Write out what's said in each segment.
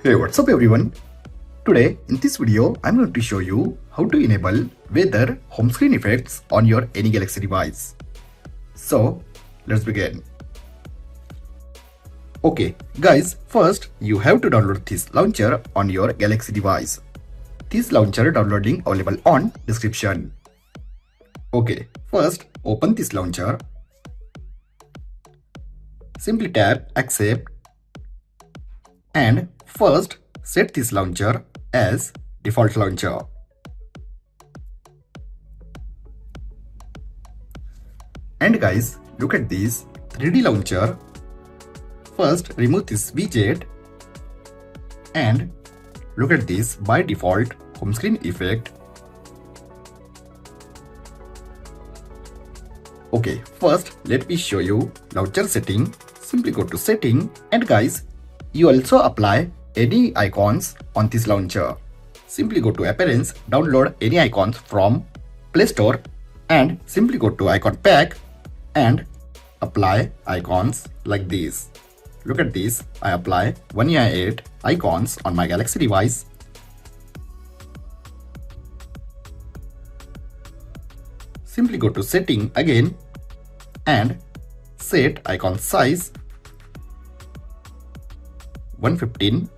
Hey, what's up everyone? Today in this video I'm going to show you how to enable weather home screen effects on your any Galaxy device. So let's begin. Okay guys, first you have to download this launcher on your Galaxy device. This launcher downloading available on description. Okay, first open this launcher. Simply tap accept and first set this launcher as default launcher. And guys, look at this 3D launcher. First remove this widget and look at this by default home screen effect. Okay, first let me show you launcher setting. Simply go to setting and guys, you also apply any icons on this launcher. Simply go to appearance, download any icons from Play Store and simply go to icon pack and apply icons like this. Look at this, I apply 1AI8 icons on my Galaxy device. Simply go to setting again and set icon size 115.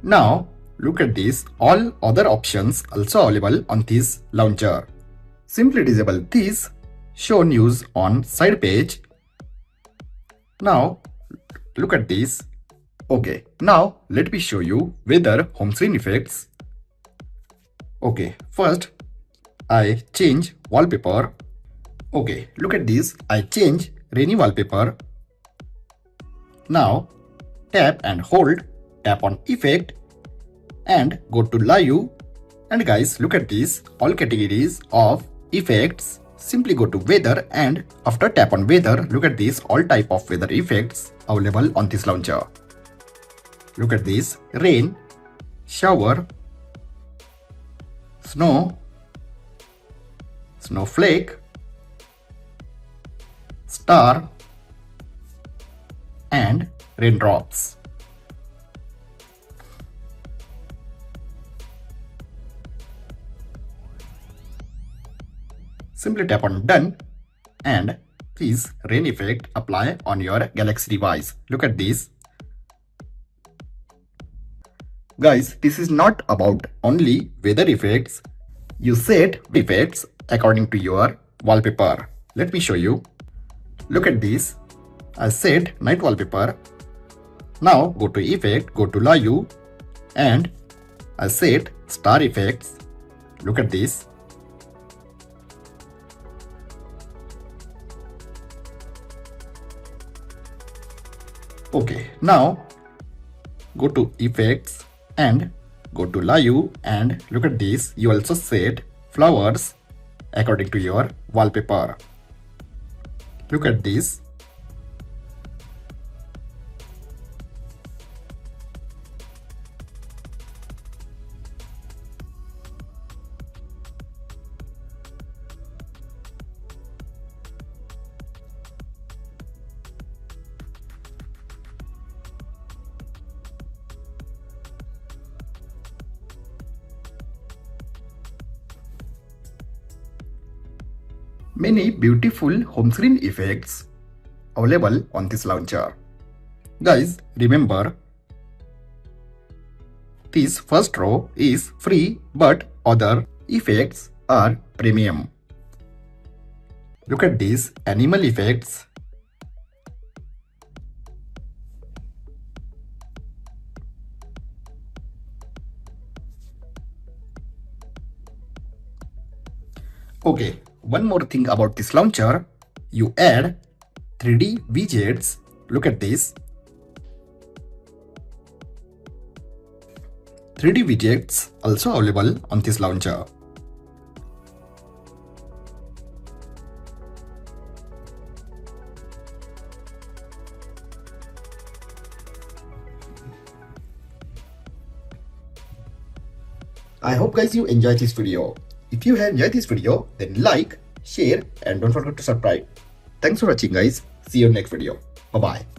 Now look at this, all other options also available on this launcher. Simply disable this show news on side page. Now look at this. Okay, now let me show you weather home screen effects. Okay, first I change wallpaper. Okay, look at this, I change rainy wallpaper. Now tap and hold, tap on effect and go to live. And guys, look at this, all categories of effects. Simply go to weather and after tap on weather, look at this, all type of weather effects available on this launcher. Look at this, rain, shower, snow, snowflake, star and raindrops. Simply tap on done and please rain effect apply on your Galaxy device. Look at this. Guys, this is not about only weather effects. You set effects according to your wallpaper. Let me show you. Look at this. I set night wallpaper. Now go to effect, go to live and I set star effects. Look at this. Okay, now go to effects and go to live and look at this, you also set flowers according to your wallpaper. Look at this. Many beautiful home screen effects available on this launcher. Guys, remember this first row is free but other effects are premium. Look at these animal effects. Okay, one more thing about this launcher, you add 3D widgets. Look at this. 3D widgets also available on this launcher. I hope guys you enjoyed this video. If you have enjoyed this video, then like, share and don't forget to subscribe. Thanks for watching guys. See you in next video. Bye bye.